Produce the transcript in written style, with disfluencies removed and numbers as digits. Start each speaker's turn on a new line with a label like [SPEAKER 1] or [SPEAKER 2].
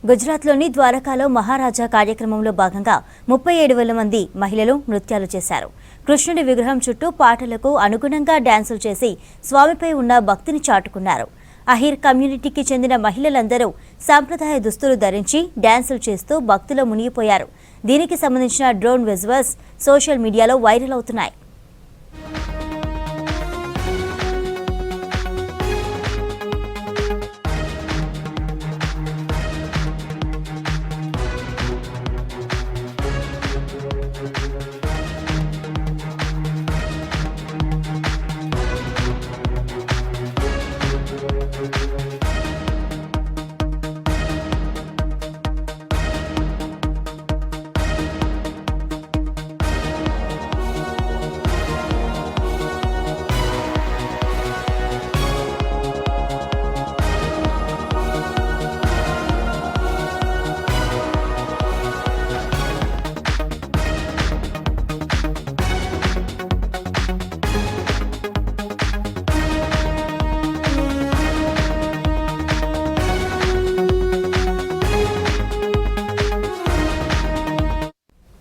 [SPEAKER 1] గుజరాత్లోని ద్వారకాలో మహారాజా కార్యక్రమంలో భాగంగా 37,000 మంది మహిళలు నృత్యాలు చేశారు. కృష్ణుడి విగ్రహం చుట్టూ పాటలకు అనుగుణంగా డాన్సులు చేసి స్వామిపై ఉన్న భక్తిని చాటుకున్నారు. అహిర్ కమ్యూనిటీకి చెందిన మహిళలందరూ సాంప్రదాయ దుస్తులు ధరించి డాన్సులు చేస్తూ భక్తిలో మునిగిపోయారు. దీనికి సంబంధించిన డ్రోన్ విజువల్స్ సోషల్ మీడియాలో వైరల్ అవుతున్నాయి.